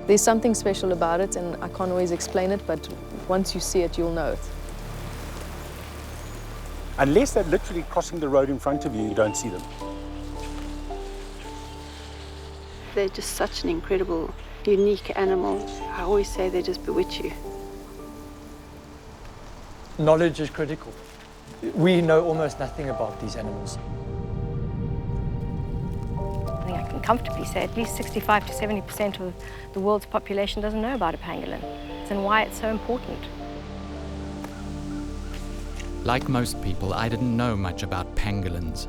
There's something special about it, and I can't always explain it, but once you see it, you'll know it. Unless they're literally crossing the road in front of you, you don't see them. They're just such an incredible, unique animal. I always say they just bewitch you. Knowledge is critical. We know almost nothing about these animals. I think I can comfortably say at least 65 to 70% of the world's population doesn't know about a pangolin, and why it's so important. Like most people, I didn't know much about pangolins.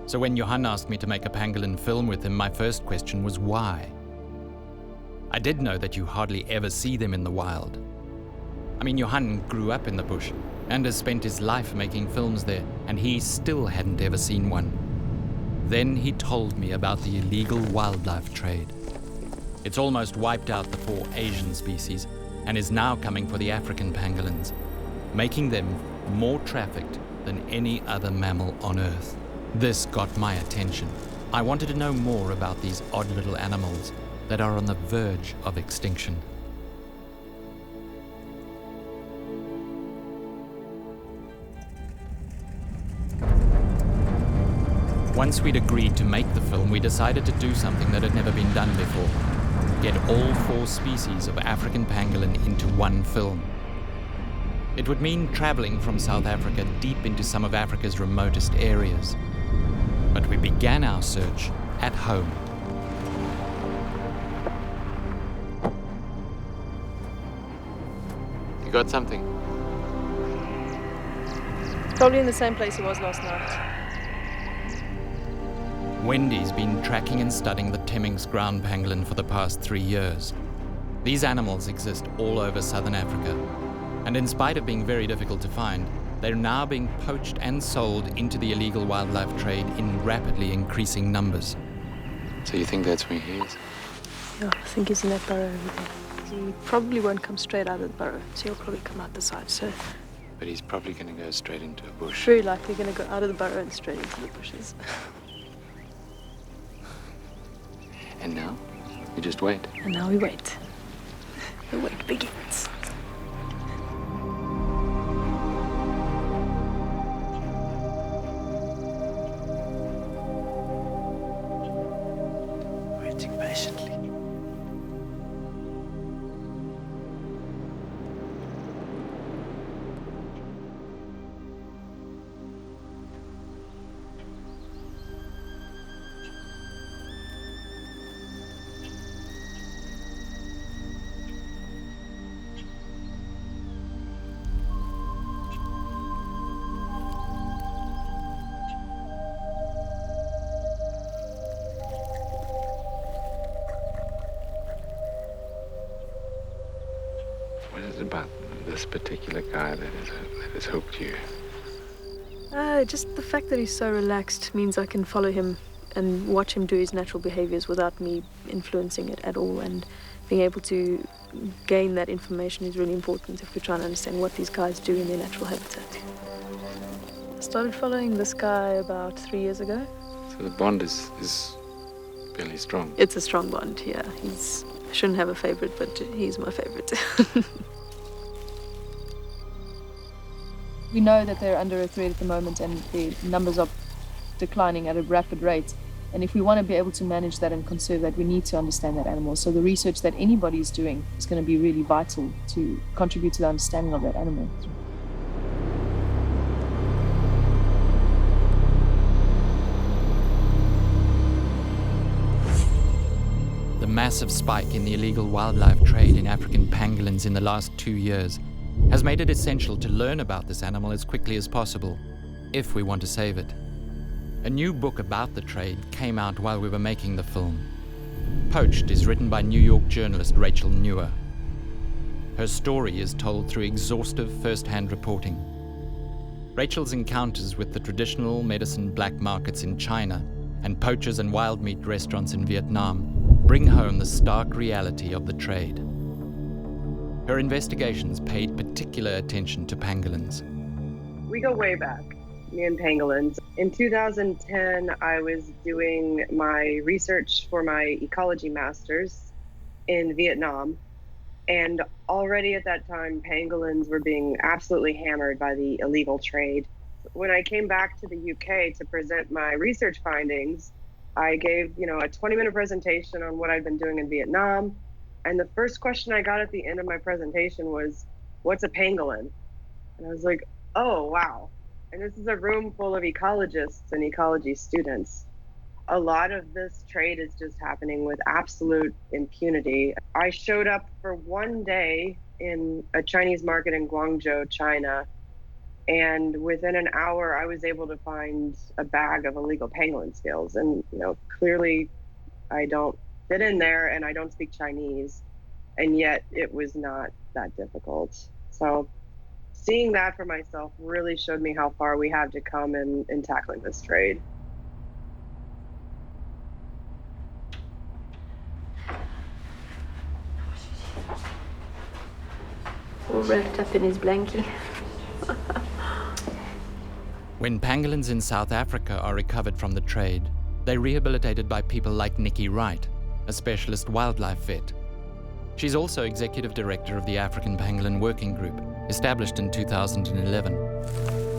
So when Johan asked me to make a pangolin film with him, my first question was why? I did know that you hardly ever see them in the wild. I mean, Johan grew up in the bush and has spent his life making films there, and he still hadn't ever seen one. Then he told me about the illegal wildlife trade. It's almost wiped out the 4 Asian species and is now coming for the African pangolins, making them more trafficked than any other mammal on Earth. This got my attention. I wanted to know more about these odd little animals that are on the verge of extinction. Once we'd agreed to make the film, we decided to do something that had never been done before. Get all 4 species of African pangolin into one film. It would mean traveling from South Africa deep into some of Africa's remotest areas. But we began our search at home. You got something? Probably in the same place he was last night. Wendy's been tracking and studying the Temminck's ground pangolin for the past 3 years. These animals exist all over southern Africa, and in spite of being very difficult to find, they're now being poached and sold into the illegal wildlife trade in rapidly increasing numbers. So you think that's where he is? Yeah, I think he's in that burrow over there. He probably won't come straight out of the burrow, so he'll probably come out the side, so... But he's probably going to go straight into a bush. Very likely going to go out of the burrow and straight into the bushes. And now? We just wait. And now we wait. The wait begins. Waiting patiently. What is it about this particular guy that has hooked you? Just the fact that he's so relaxed means I can follow him and watch him do his natural behaviors without me influencing it at all, and being able to gain that information is really important if we're trying to understand what these guys do in their natural habitat. I started following this guy about 3 years ago. So the bond is fairly strong. It's a strong bond, yeah. I shouldn't have a favorite, but he's my favorite. We know that they're under a threat at the moment, and the numbers are declining at a rapid rate. And if we want to be able to manage that and conserve that, we need to understand that animal. So the research that anybody is doing is going to be really vital to contribute to the understanding of that animal. The massive spike in the illegal wildlife trade in African pangolins in the last 2 years has made it essential to learn about this animal as quickly as possible, if we want to save it. A new book about the trade came out while we were making the film. Poached is written by New York journalist Rachel Newer. Her story is told through exhaustive first-hand reporting. Rachel's encounters with the traditional medicine black markets in China and poachers and wild meat restaurants in Vietnam bring home the stark reality of the trade. Her investigations paid particular attention to pangolins. We go way back, me and pangolins. In 2010, I was doing my research for my ecology master's, in Vietnam. And already at that time, pangolins were being absolutely hammered by the illegal trade. When I came back to the UK to present my research findings, I gave, a 20-minute presentation on what I'd been doing in Vietnam. And the first question I got at the end of my presentation was, "What's a pangolin?" And I was like, oh, wow. And this is a room full of ecologists and ecology students. A lot of this trade is just happening with absolute impunity. I showed up for one day in a Chinese market in Guangzhou, China, and within an hour, I was able to find a bag of illegal pangolin scales. And, clearly I don't fit in there and I don't speak Chinese, and yet it was not that difficult. So seeing that for myself really showed me how far we have to come in tackling this trade. All wrapped up in his blankie. When pangolins in South Africa are recovered from the trade, they're rehabilitated by people like Nikki Wright, a specialist wildlife vet. She's also executive director of the African Pangolin Working Group, established in 2011.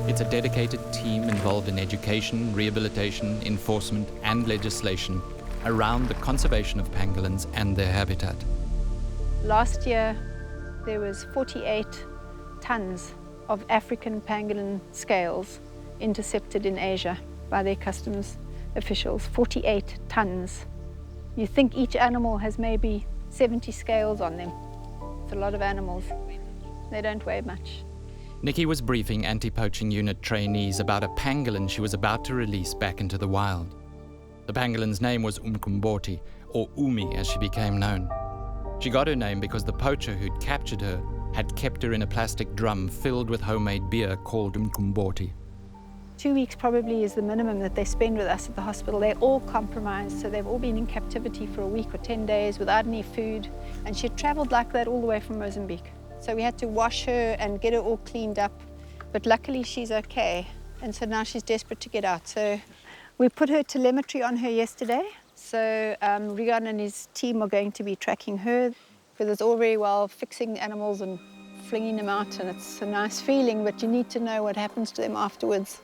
It's a dedicated team involved in education, rehabilitation, enforcement, and legislation around the conservation of pangolins and their habitat. Last year, there was 48 tons of African pangolin scales intercepted in Asia by their customs officials. 48 tons. You think each animal has maybe 70 scales on them. It's a lot of animals. They don't weigh much. Nikki was briefing anti-poaching unit trainees about a pangolin she was about to release back into the wild. The pangolin's name was Umkumboti, or Umi as she became known. She got her name because the poacher who'd captured her had kept her in a plastic drum filled with homemade beer called Umkumboti. 2 weeks probably is the minimum that they spend with us at the hospital. They're all compromised, so they've all been in captivity for a week or 10 days without any food. And she had traveled like that all the way from Mozambique. So we had to wash her and get her all cleaned up. But luckily she's okay. And so now she's desperate to get out. So we put her telemetry on her yesterday. So Rigan and his team are going to be tracking her, because it's all very well fixing animals and flinging them out, and it's a nice feeling, but you need to know what happens to them afterwards.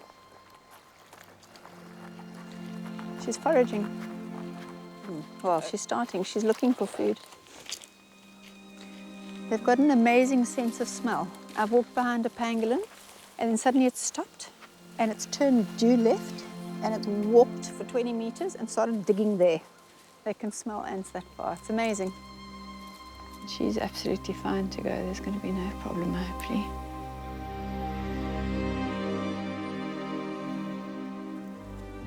She's foraging. Well, she's starting. She's looking for food. They've got an amazing sense of smell. I've walked behind a pangolin, and then suddenly it's stopped, and it's turned due left, and it's walked for 20 meters and started digging there. They can smell ants that far. It's amazing. She's absolutely fine to go. There's going to be no problem, hopefully.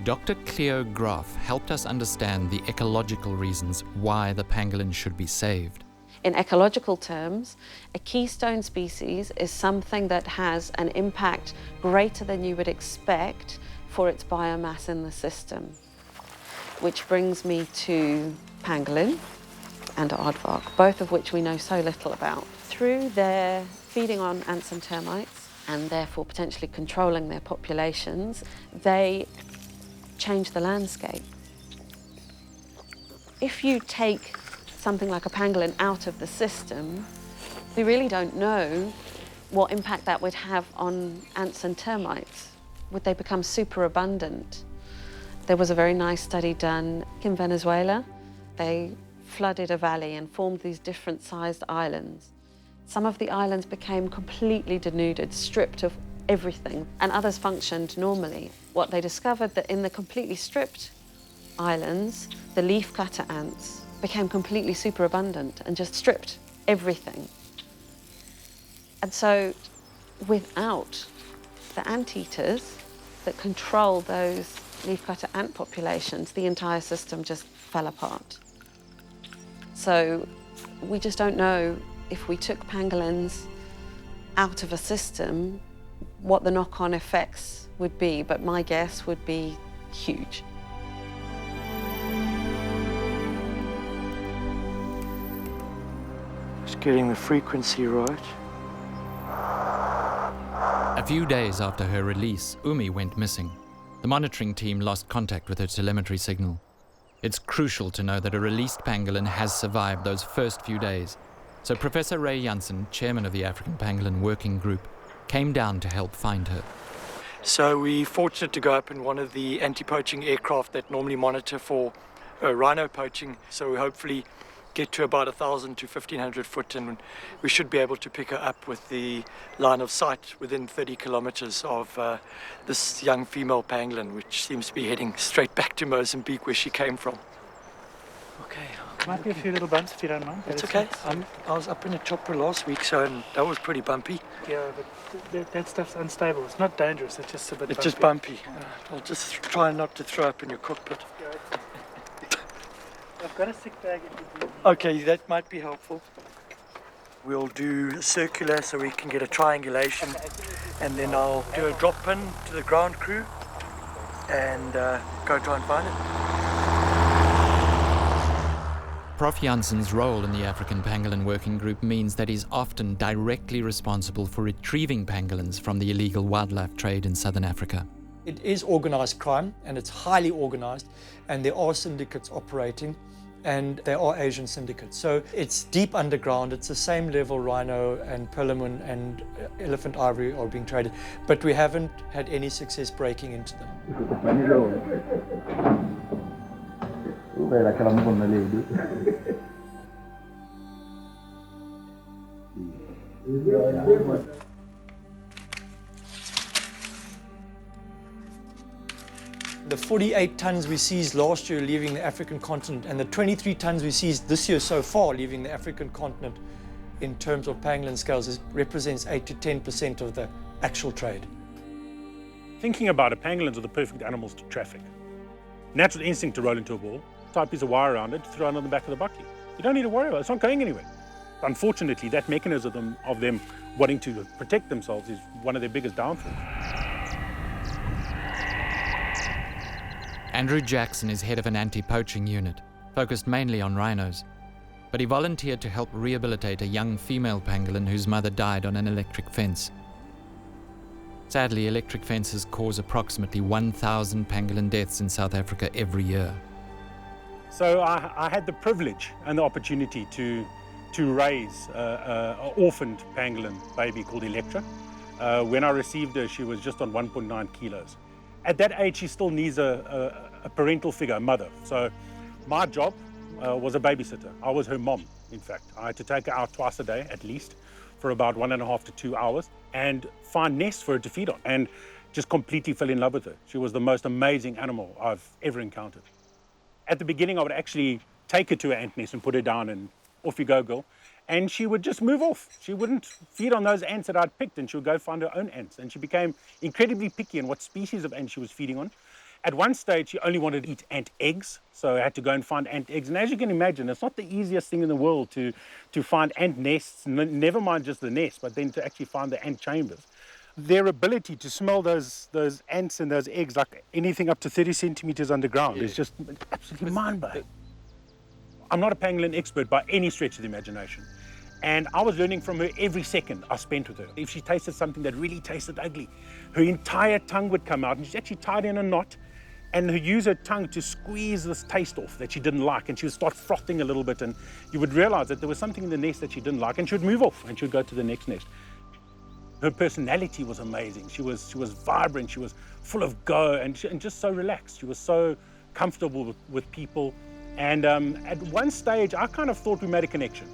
Dr. Cleo Graff helped us understand the ecological reasons why the pangolin should be saved. In ecological terms, a keystone species is something that has an impact greater than you would expect for its biomass in the system. Which brings me to pangolin and aardvark, both of which we know so little about. Through their feeding on ants and termites, and therefore potentially controlling their populations, they change the landscape. If you take something like a pangolin out of the system, we really don't know what impact that would have on ants and termites. Would they become super abundant? There was a very nice study done in Venezuela. They flooded a valley and formed these different sized islands. Some of the islands became completely denuded, stripped of everything, and others functioned normally. What they discovered that in the completely stripped islands, the leafcutter ants became completely superabundant and just stripped everything. And so without the anteaters that control those leafcutter ant populations, the entire system just fell apart. So we just don't know if we took pangolins out of a system, what the knock-on effects would be, but my guess would be huge. Just getting the frequency right. A few days after her release, Umi went missing. The monitoring team lost contact with her telemetry signal. It's crucial to know that a released pangolin has survived those first few days. So Professor Ray Janssen, chairman of the African Pangolin Working Group, came down to help find her. So we're fortunate to go up in one of the anti-poaching aircraft that normally monitor for rhino poaching. So we hopefully get to about 1,000 to 1,500 foot, and we should be able to pick her up with the line of sight within 30 kilometers of this young female pangolin, which seems to be heading straight back to Mozambique, where she came from. Okay. Might be a few little bumps if you don't mind. It's okay. I was up in a chopper last week, and that was pretty bumpy. Yeah, but that stuff's unstable. It's not dangerous, it's just a bit bumpy. It's just bumpy. I'll just try not to throw up in your cockpit. I've got a sick bag if you do. Okay, that might be helpful. We'll do a circular so we can get a triangulation, and then I'll do a drop pin to the ground crew and go try and find it. Prof. Janssen's role in the African Pangolin Working Group means that he's often directly responsible for retrieving pangolins from the illegal wildlife trade in southern Africa. It is organized crime, and it's highly organized, and there are syndicates operating, and there are Asian syndicates. So it's deep underground. It's the same level rhino and perlemoen and elephant ivory are being traded, but we haven't had any success breaking into them. The 48 tons we seized last year leaving the African continent, and the 23 tons we seized this year so far leaving the African continent in terms of pangolin scales represents 8 to 10% of the actual trade. Thinking about it, pangolins are the perfect animals to traffic. Natural instinct to roll into a ball, tie a piece of wire around it, throw it on the back of the bucky. You don't need to worry about it, it's not going anywhere. Unfortunately, that mechanism of them wanting to protect themselves is one of their biggest downfalls. Andrew Jackson is head of an anti-poaching unit, focused mainly on rhinos. But he volunteered to help rehabilitate a young female pangolin whose mother died on an electric fence. Sadly, electric fences cause approximately 1,000 pangolin deaths in South Africa every year. So I had the privilege and the opportunity to raise an orphaned pangolin baby called Electra. When I received her, she was just on 1.9 kilos. At that age, she still needs a parental figure, a mother. So my job was a babysitter. I was her mom, in fact. I had to take her out twice a day, at least, for about 1.5 to 2 hours, and find nests for her to feed on, and just completely fell in love with her. She was the most amazing animal I've ever encountered. At the beginning, I would actually take her to her ant nest and put her down, and off you go, girl. And she would just move off. She wouldn't feed on those ants that I'd picked, and she would go find her own ants. And she became incredibly picky in what species of ant she was feeding on. At one stage, she only wanted to eat ant eggs, so I had to go and find ant eggs. And as you can imagine, it's not the easiest thing in the world to find ant nests, never mind just the nest, but then to actually find the ant chambers. Their ability to smell those ants and those eggs, like anything up to 30 centimeters underground, is just absolutely mind-blowing. I'm not a pangolin expert by any stretch of the imagination. And I was learning from her every second I spent with her. If she tasted something that really tasted ugly, her entire tongue would come out, and she's actually tied in a knot, and use her tongue to squeeze this taste off that she didn't like, and she would start frothing a little bit, and you would realize that there was something in the nest that she didn't like, and she would move off, and she would go to the next nest. Her personality was amazing. She was vibrant, she was full of go, and just so relaxed. She was so comfortable with people. And at one stage, I kind of thought we made a connection.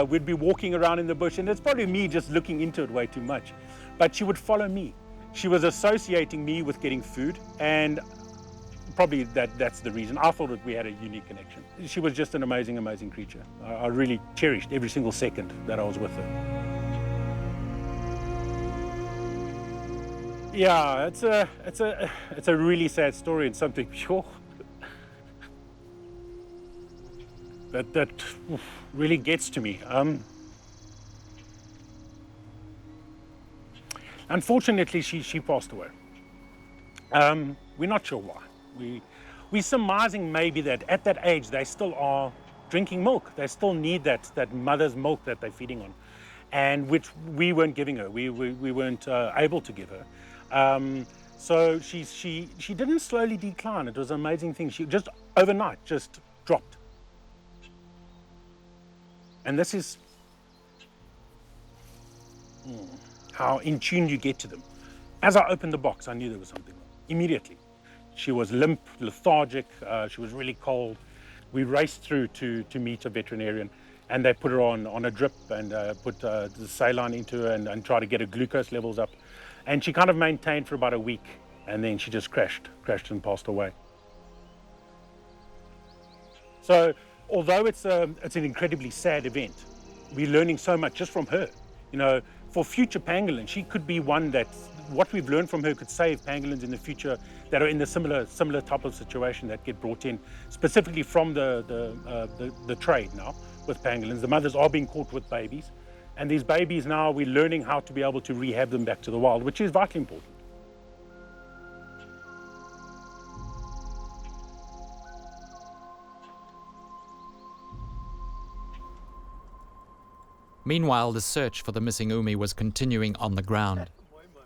We'd be walking around in the bush, and it's probably me just looking into it way too much. But she would follow me. She was associating me with getting food, and probably that's the reason. I thought that we had a unique connection. She was just an amazing, amazing creature. I really cherished every single second that I was with her. Yeah, it's a really sad story, and something sure that really gets to me. Unfortunately, she passed away. We're not sure why. We're surmising maybe that at that age they still are drinking milk. They still need that mother's milk that they're feeding on, and which we weren't giving her. We weren't able to give her. So she didn't slowly decline. It was an amazing thing. She just overnight just dropped. And this is how in tune you get to them. As I opened the box, I knew there was something wrong immediately. She was limp, lethargic, she was really cold. We raced through to meet a veterinarian, and they put her on a drip and put the saline into her and try to get her glucose levels up. And she kind of maintained for about a week, and then she just crashed and passed away. So although it's an incredibly sad event, we're learning so much just from her. You know, for future pangolins, she could be one that what we've learned from her could save pangolins in the future that are in the similar type of situation that get brought in, specifically from the trade now with pangolins. The mothers are being caught with babies, and these babies now we're learning how to be able to rehab them back to the wild, which is vitally important. Meanwhile, the search for the missing Umi was continuing on the ground.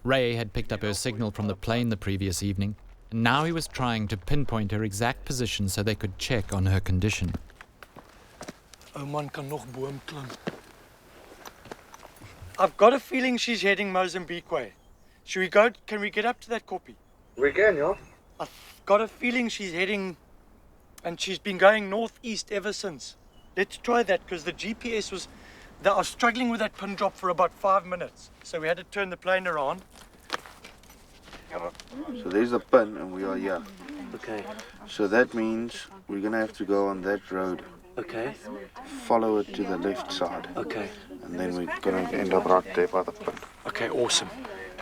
Ray had picked up her signal from the plane the previous evening, and now he was trying to pinpoint her exact position so they could check on her condition. Oh man kan nog boom klim. I've got a feeling she's heading Mozambique way. Should we go? Can we get up to that koppie? We can, yeah. I've got a feeling she's heading, and she's been going northeast ever since. Let's try that, because the GPS was... They are struggling with that pin drop for about 5 minutes, so we had to turn the plane around. So there's the pin, and we are here. Okay. So that means we're gonna have to go on that road. Okay. Follow it to the left side. Okay. And then we're gonna end up right there by the pin. Okay, awesome.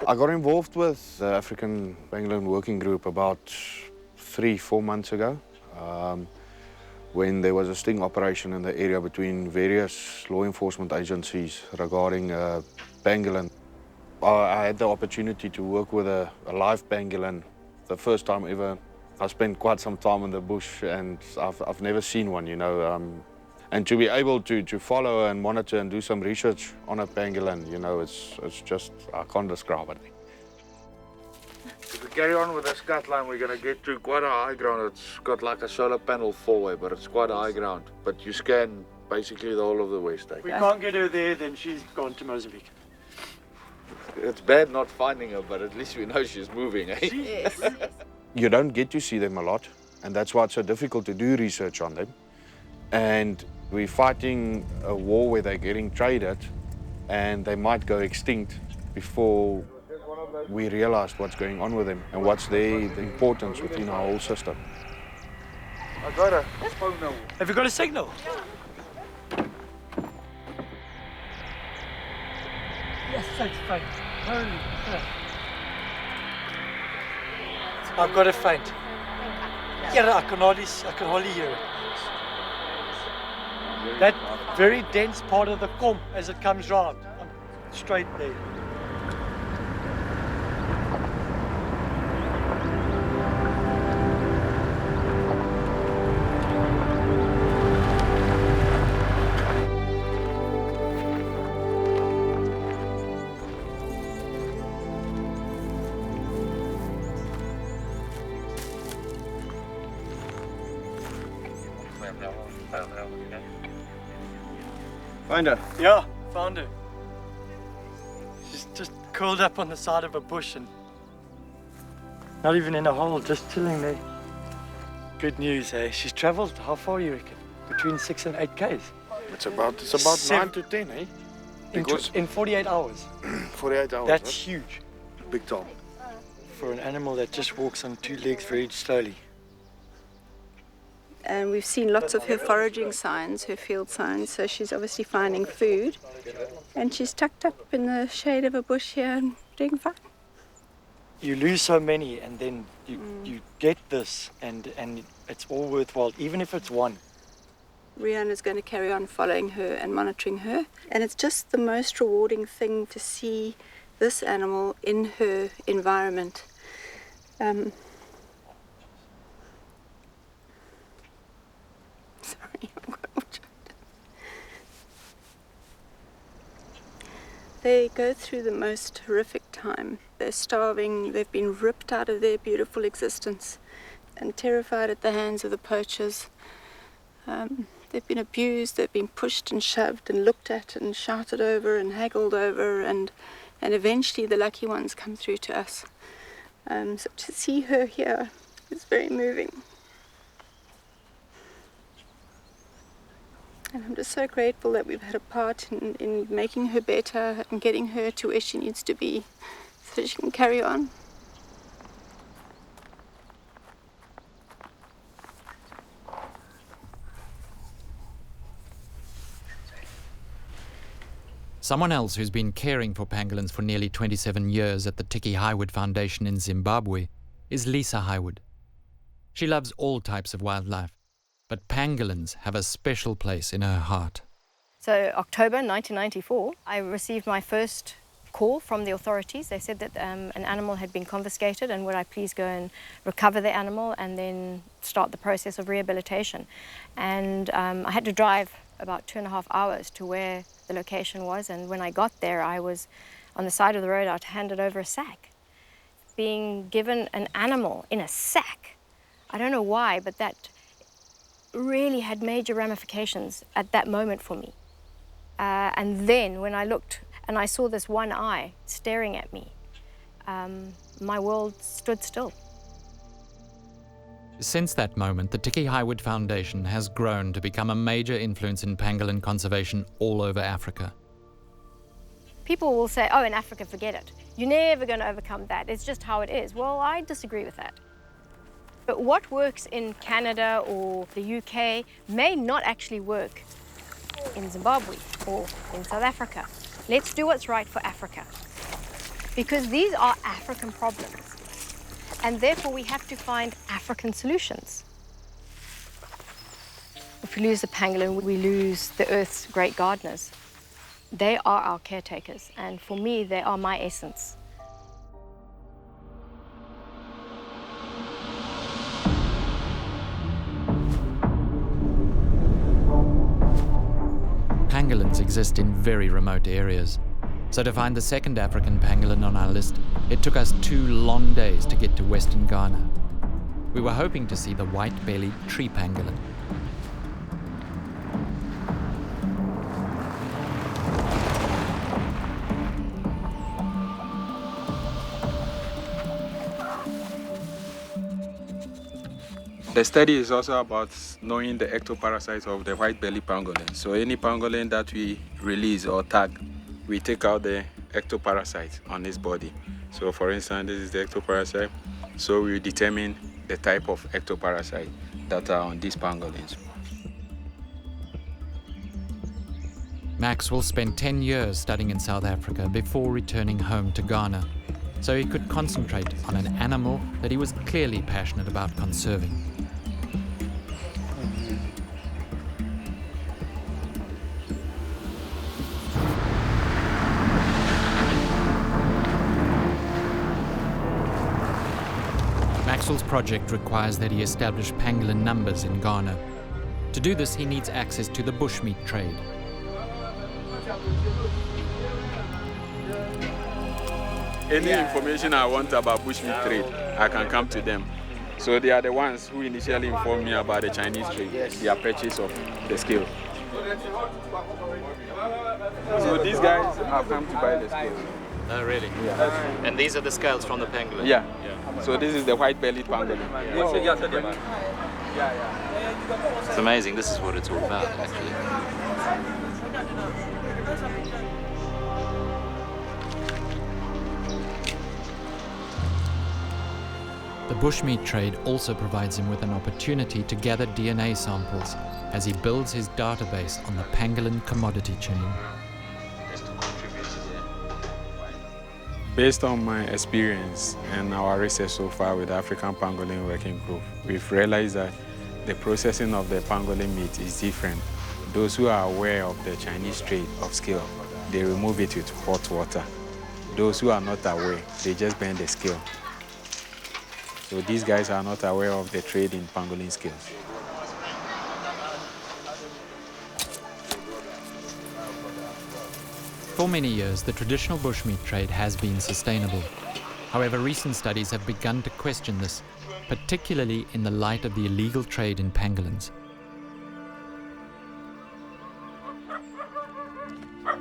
I got involved with the African Pangolin Working Group about 3-4 months ago. When there was a sting operation in the area between various law enforcement agencies regarding pangolin. I had the opportunity to work with a live pangolin. The first time ever. I spent quite some time in the bush, and I've never seen one, you know. And to be able to follow and monitor and do some research on a pangolin, you know, it's just, I can't describe it. If we carry on with the scat line, we're going to get to quite a high ground. It's got like a solar panel four-way, but it's quite a high ground. But you scan basically the whole of the West. If we can't get her there, then she's gone to Mozambique. It's bad not finding her, but at least we know she's moving, eh? Yes. You don't get to see them a lot, and that's why it's so difficult to do research on them. And we're fighting a war where they're getting traded, and they might go extinct before we realized what's going on with them and what's the importance within our whole system. I got a signal. Have you got a signal? Yes, that's fine. Holy crap. I've got a faint. Yeah, I can hardly hear it. That very dense part of the kom as it comes round. I'm straight there. Find her? Yeah, found her. She's just curled up on the side of a bush and not even in a hole, just chilling there. Good news, eh? She's travelled, how far you reckon? Between 6 and 8 Ks. It's about 9 to 10, eh? In 48 hours. 48 hours. That's huge. Big time. For an animal that just walks on 2 legs very slowly. And we've seen lots of her foraging signs, her field signs, so she's obviously finding food. And she's tucked up in the shade of a bush here and doing fine. You lose so many, and then you get this, and it's all worthwhile, even if it's one. Rihanna's going to carry on following her and monitoring her. And it's just the most rewarding thing to see this animal in her environment. Sorry, I'm quite distracted. They go through the most horrific time. They're starving, they've been ripped out of their beautiful existence. and terrified at the hands of the poachers. They've been abused, they've been pushed and shoved and looked at and shouted over and haggled over, and eventually the lucky ones come through to us. So to see her here is very moving. And I'm just so grateful that we've had a part in making her better and getting her to where she needs to be so she can carry on. Someone else who's been caring for pangolins for nearly 27 years at the Tiki Highwood Foundation in Zimbabwe is Lisa Highwood. She loves all types of wildlife, but pangolins have a special place in her heart. So October 1994, I received my first call from the authorities. They said that an animal had been confiscated and would I please go and recover the animal and then start the process of rehabilitation. And I had to drive about 2.5 hours to where the location was, and when I got there I was on the side of the road. I'd handed over a sack. Being given an animal in a sack, I don't know why, but that really had major ramifications at that moment for me. And then when I looked and I saw this one eye staring at me, my world stood still. Since that moment, the Tiki Highwood Foundation has grown to become a major influence in pangolin conservation all over Africa. People will say, oh, in Africa, forget it. You're never going to overcome that. It's just how it is. Well, I disagree with that. But what works in Canada or the UK may not actually work in Zimbabwe or in South Africa. Let's do what's right for Africa, because these are African problems. And therefore, we have to find African solutions. If we lose the pangolin, we lose the Earth's great gardeners. They are our caretakers, and for me, they are my essence. Pangolins exist in very remote areas. So to find the second African pangolin on our list, it took us 2 long days to get to Western Ghana. We were hoping to see the white-bellied tree pangolin. The study is also about knowing the ectoparasites of the white-bellied pangolin. So any pangolin that we release or tag, we take out the ectoparasite on his body. So for instance, this is the ectoparasite. So we determine the type of ectoparasite that are on these pangolins. Max will spend 10 years studying in South Africa before returning home to Ghana, so he could concentrate on an animal that he was clearly passionate about conserving. Maxwell's project requires that he establish pangolin numbers in Ghana. To do this, he needs access to the bushmeat trade. Any information I want about bushmeat trade, I can come to them. So they are the ones who initially informed me about the Chinese trade, their purchase of the scale. So these guys have come to buy the scale. Oh, really? Yeah. And these are the scales from the pangolin? Yeah. So this is the white-bellied pangolin. It's amazing. This is what it's all about, actually. The bushmeat trade also provides him with an opportunity to gather DNA samples as he builds his database on the pangolin commodity chain. Based on my experience and our research so far with the African Pangolin Working Group, we've realized that the processing of the pangolin meat is different. Those who are aware of the Chinese trade of scale, they remove it with hot water. Those who are not aware, they just burn the scale. So these guys are not aware of the trade in pangolin scales. For many years, the traditional bushmeat trade has been sustainable. However, recent studies have begun to question this particularly in the light of the illegal trade in pangolins.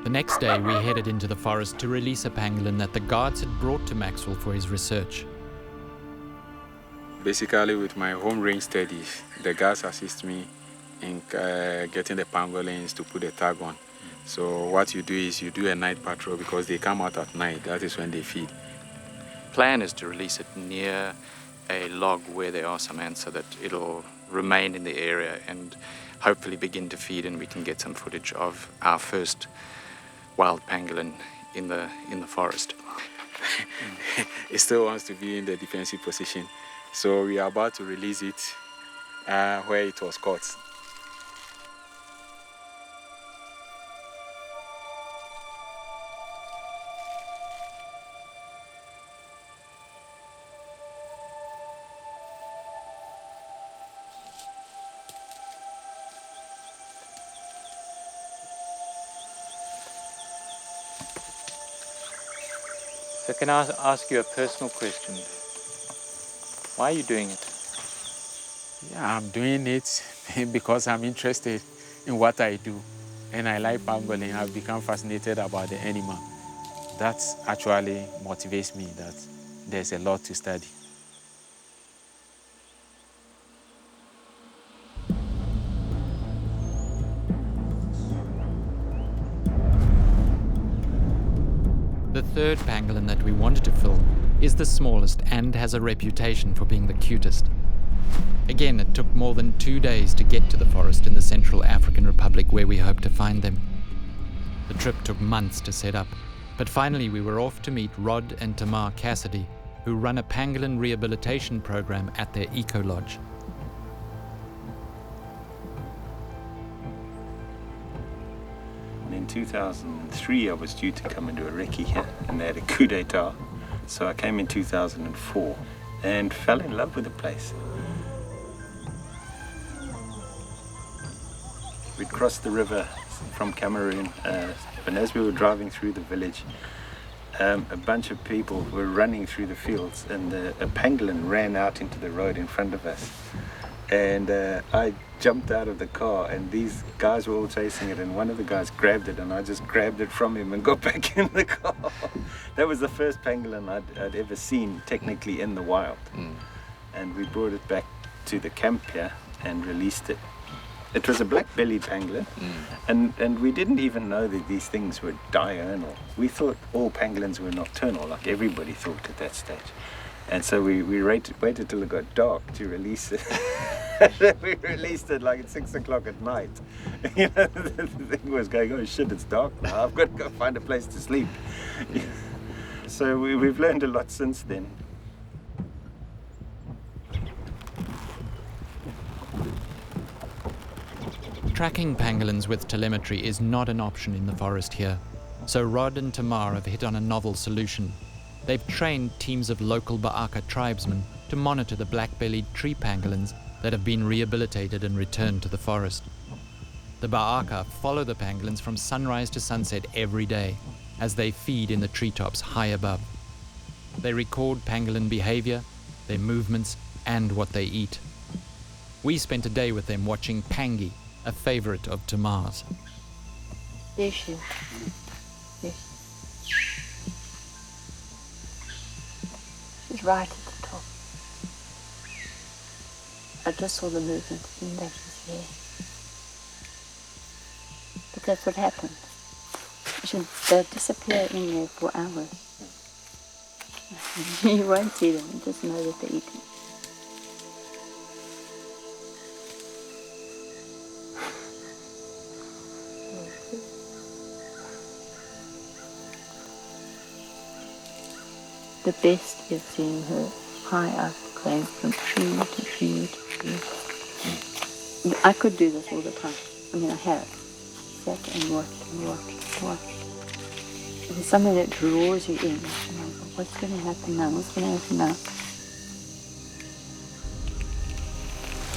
The next day, we headed into the forest to release a pangolin that the guards had brought to Maxwell for his research. Basically, with my home range studies, the guards assist me in getting the pangolins to put a tag on. So what you do is you do a night patrol because they come out at night. That is when they feed. Plan is to release it near a log where there are some ants so that it'll remain in the area and hopefully begin to feed, and we can get some footage of our first wild pangolin in the forest. It still wants to be in the defensive position. So we are about to release it where it was caught. So can I ask you a personal question? Why are you doing it? Yeah, I'm doing it because I'm interested in what I do. And I like pangolin. I've become fascinated about the animal. That actually motivates me that there's a lot to study. The third pangolin that we wanted to film is the smallest and has a reputation for being the cutest. Again, it took more than 2 days to get to the forest in the Central African Republic where we hoped to find them. The trip took months to set up, but finally we were off to meet Rod and Tamar Cassidy, who run a pangolin rehabilitation program at their eco-lodge. In 2003, I was due to come and do a recce here, and they had a coup d'etat. So I came in 2004 and fell in love with the place. We'd crossed the river from Cameroon, and as we were driving through the village, a bunch of people were running through the fields, and a pangolin ran out into the road in front of us. And I jumped out of the car, and these guys were all chasing it, and one of the guys grabbed it, and I just grabbed it from him and got back in the car. That was the first pangolin I'd ever seen technically in the wild. And we brought it back to the camp here and released it. It was a black-bellied pangolin, and we didn't even know that these things were diurnal. We thought all pangolins were nocturnal, like everybody thought at that stage. And so we waited till it got dark to release it. We released it like at 6 o'clock at night. You know, the thing was going, oh shit, it's dark now. I've got to go find a place to sleep. So we've learned a lot since then. Tracking pangolins with telemetry is not an option in the forest here, so Rod and Tamar have hit on a novel solution. They've trained teams of local Ba'aka tribesmen to monitor the black-bellied tree pangolins that have been rehabilitated and returned to the forest. The Ba'aka follow the pangolins from sunrise to sunset every day as they feed in the treetops high above. They record pangolin behavior, their movements, and what they eat. We spent a day with them watching Pangi, a favorite of Tamar's. There she is. She's right at the top. I just saw the movement and that she's here. But that's what happens. They'll disappear in there for hours. You won't see them, you just know that they're eating. The best is seeing her high up, going from tree to tree to tree. I could do this all the time. I mean, I have. Sat and watched and watched and watched. There's something that draws you in. And I go, what's going to happen now? What's going to happen now?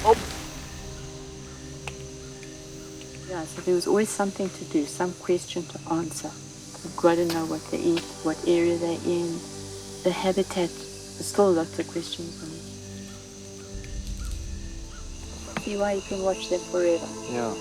Oh. Yeah, so there was always something to do, some question to answer. You've got to know what they eat, what area they're in. The habitat, there's still lots of questions on it. see why you can watch them forever. Yeah.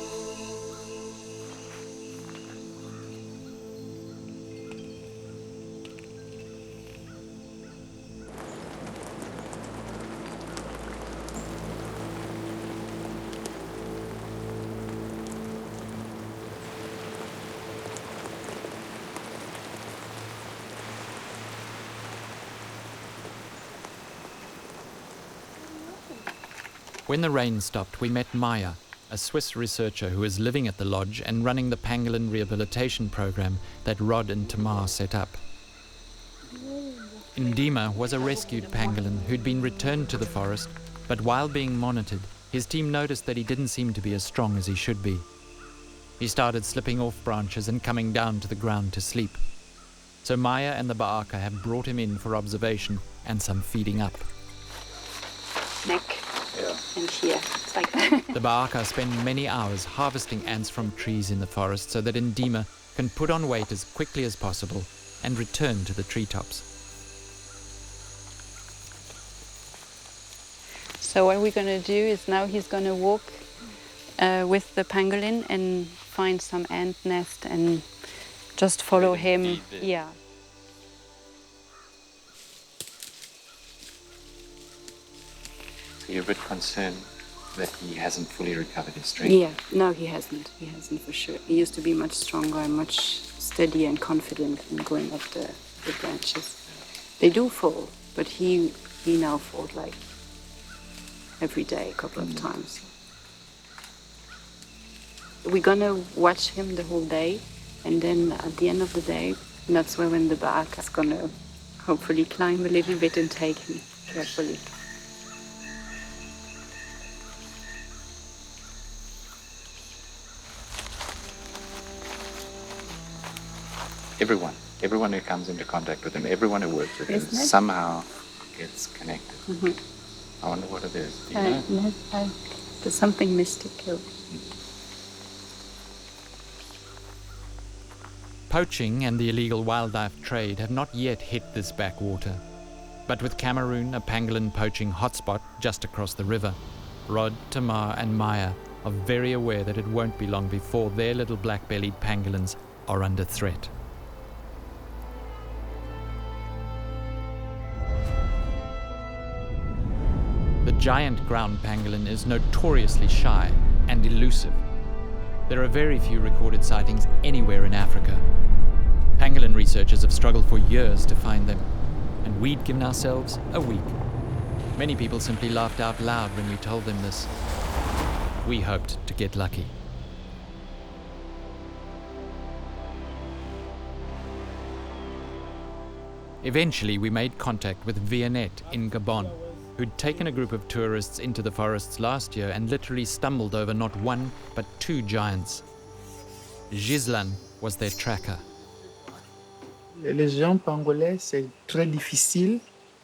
When the rain stopped, we met Maya, a Swiss researcher who is living at the lodge and running the Pangolin program that Rod and Tamar set up. Ndima was a rescued pangolin who'd been returned to the forest, but while being monitored, his team noticed that he didn't seem to be as strong as he should be. He started slipping off branches and coming down to the ground to sleep. So Maya and the Ba'aka have brought him in for observation and some feeding up. Neck. Yeah. And here, it's like that. The Ba'aka spend many hours harvesting ants from trees in the forest so that Ndima can put on weight as quickly as possible and return to the treetops. So what we're going to do is now he's going to walk with the pangolin and find some ant nest and just follow him. Yeah. You're a bit concerned that he hasn't fully recovered his strength. Yeah, no, he hasn't. He hasn't for sure. He used to be much stronger and much steadier and confident in going up the branches. They do fall, but he now falls like every day, a couple of times. We're gonna watch him the whole day, and then at the end of the day, that's when the Ba'aka is gonna hopefully climb a little bit and take him carefully. Everyone who comes into contact with him, everyone who works with him somehow gets connected. Mm-hmm. I wonder what it is. Do you know? There's something mystical. Poaching and the illegal wildlife trade have not yet hit this backwater. But with Cameroon a pangolin poaching hotspot just across the river, Rod, Tamar and Maya are very aware that it won't be long before their little black-bellied pangolins are under threat. The giant ground pangolin is notoriously shy and elusive. There are very few recorded sightings anywhere in Africa. Pangolin researchers have struggled for years to find them, and we'd given ourselves a week. Many people simply laughed out loud when we told them this. We hoped to get lucky. Eventually, we made contact with Viannette in Gabon, who'd taken a group of tourists into the forests last year and literally stumbled over not one, but two giants. Gislan was their tracker. Les géants pangolins, c'est très difficile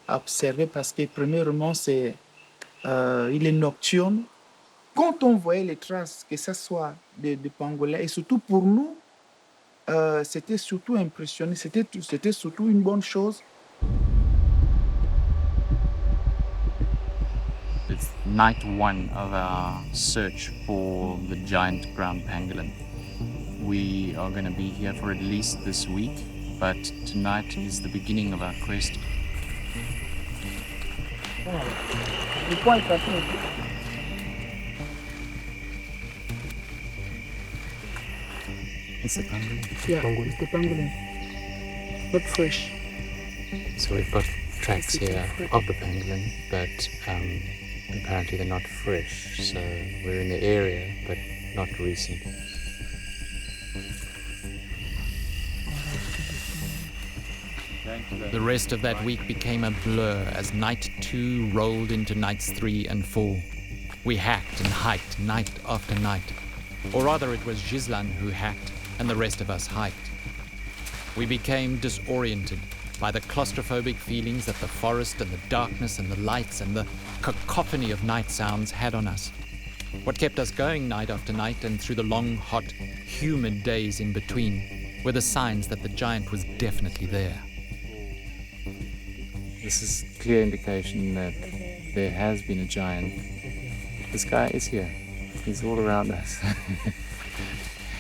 à observer parce que, premièrement, il est nocturne. Quand on voyait les traces, que ce soit de pangolins, et surtout pour nous, c'était surtout impressionnant, c'était surtout une bonne chose. It's night one of our search for the giant ground pangolin. We are going to be here for at least this week, but tonight is the beginning of our quest. It's the pangolin. Yeah, it's the pangolin. Not fresh. So we've got tracks here of the pangolin, but apparently they're not fresh, so we're in the area, but not recent. The rest of that week became a blur as night 2 rolled into nights 3 and 4. We hacked and hiked night after night. Or rather, it was Gislan who hacked and the rest of us hiked. We became disoriented by the claustrophobic feelings that the forest and the darkness and the lights and the cacophony of night sounds had on us. What kept us going night after night and through the long, hot, humid days in between were the signs that the giant was definitely there. This is clear indication that there has been a giant This guy is here. He's all around us.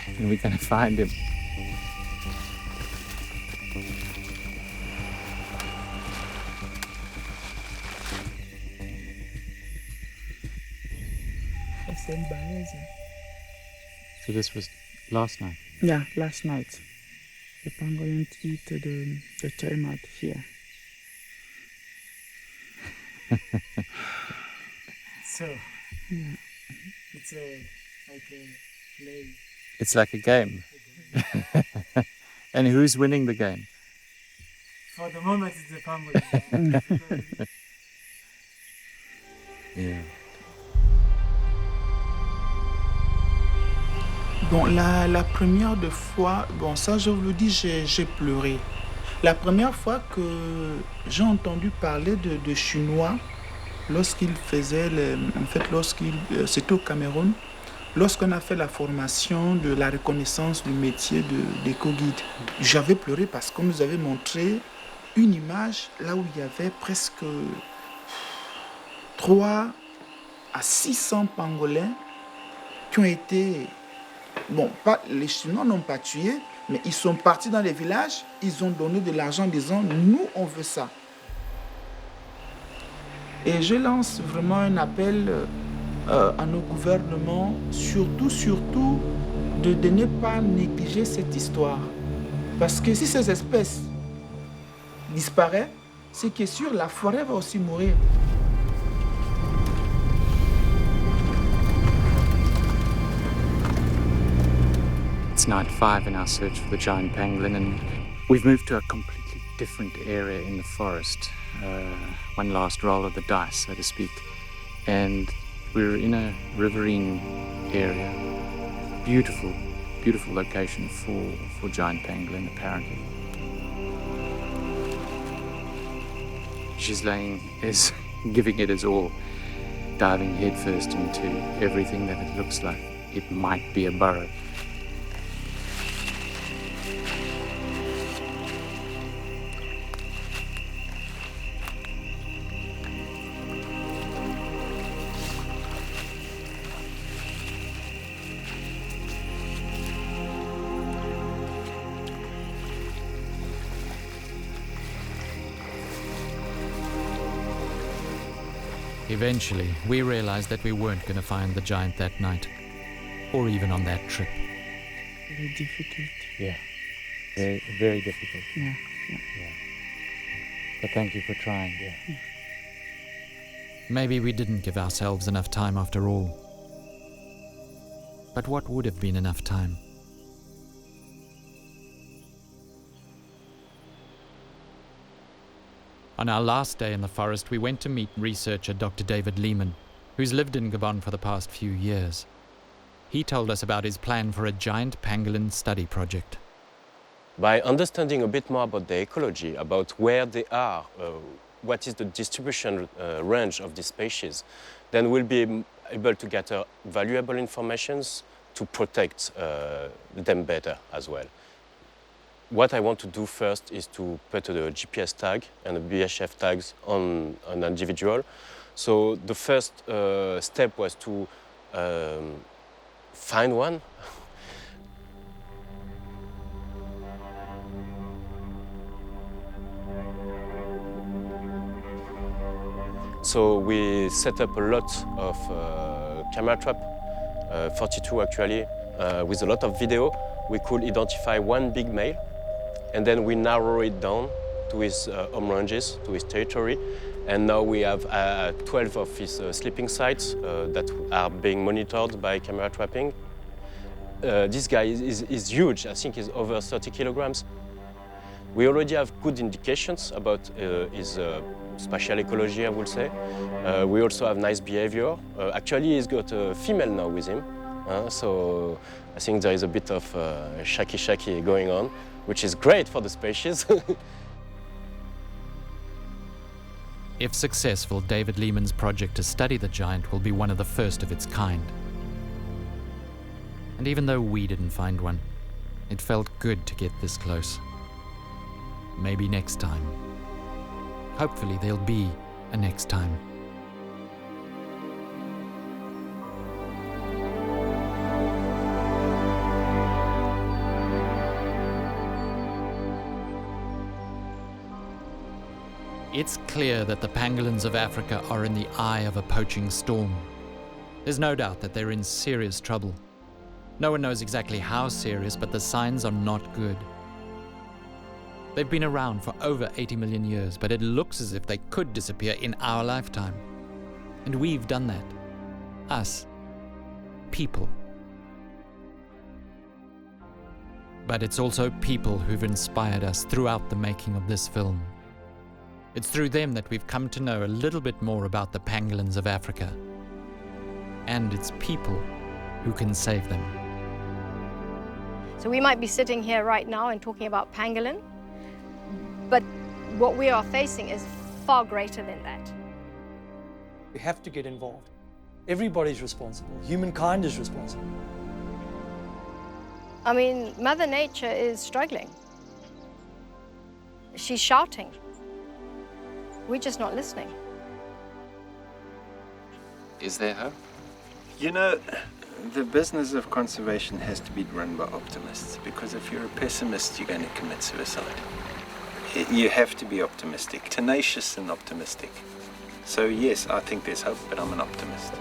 And we're going to find him. So this was last night? Yeah, last night. The pangolin eat the termite here. So, Yeah. it's like a play. It's like a game. And who's winning the game? For the moment, it's the pangolin. Yeah. Bon, la première de fois, bon, ça je vous le dis, j'ai pleuré. La première fois que j'ai entendu parler de Chinois, lorsqu'il faisait, c'était au Cameroun, lorsqu'on a fait la formation de la reconnaissance du métier d'éco-guide, j'avais pleuré parce qu'on nous avait montré une image là où il y avait presque 300 à 600 pangolins qui ont été... Bon, les Chinois n'ont pas tué, mais ils sont partis dans les villages, ils ont donné de l'argent en disant « nous, on veut ça ». Et je lance vraiment un appel à nos gouvernements, surtout, de ne pas négliger cette histoire. Parce que si ces espèces disparaissent, c'est que sûr, la forêt va aussi mourir. It's night 5 in our search for the giant pangolin, and we've moved to a completely different area in the forest. One last roll of the dice, so to speak. And we're in a riverine area. Beautiful, beautiful location for giant pangolin, apparently. She's giving it his all, diving headfirst into everything that it looks like it might be a burrow. Eventually, we realized that we weren't going to find the giant that night, or even on that trip. Very difficult. Yeah, very, very difficult. Yeah. But thank you for trying. Yeah. Maybe we didn't give ourselves enough time after all. But what would have been enough time? On our last day in the forest, we went to meet researcher Dr. David Lehman, who's lived in Gabon for the past few years. He told us about his plan for a giant pangolin study project. By understanding a bit more about the ecology, about where they are, what is the distribution range of these species, then we'll be able to gather valuable information to protect them better as well. What I want to do first is to put a GPS tag and a BHF tags on an individual. So the first step was to find one. So we set up a lot of camera trap, 42 actually, with a lot of video. We could identify one big male, and then we narrow it down to his home ranges, to his territory. And now we have 12 of his sleeping sites that are being monitored by camera trapping. This guy is huge. I think he's over 30 kilograms. We already have good indications about his spatial ecology, I would say. We also have nice behavior. Actually, he's got a female now with him. So I think there is a bit of shaky going on, which is great for the species. If successful, David Lehman's project to study the giant will be one of the first of its kind. And even though we didn't find one, it felt good to get this close. Maybe next time. Hopefully there'll be a next time. It's clear that the pangolins of Africa are in the eye of a poaching storm. There's no doubt that they're in serious trouble. No one knows exactly how serious, but the signs are not good. They've been around for over 80 million years, but it looks as if they could disappear in our lifetime. And we've done that. Us. People. But it's also people who've inspired us throughout the making of this film. It's through them that we've come to know a little bit more about the pangolins of Africa. And it's people who can save them. So we might be sitting here right now and talking about pangolin, but what we are facing is far greater than that. We have to get involved. Everybody's responsible. Humankind is responsible. I mean, Mother Nature is struggling. She's shouting. We're just not listening. Is there hope? You know, the business of conservation has to be run by optimists, because if you're a pessimist, you're going to commit suicide. You have to be optimistic, tenacious and optimistic. So yes, I think there's hope, but I'm an optimist.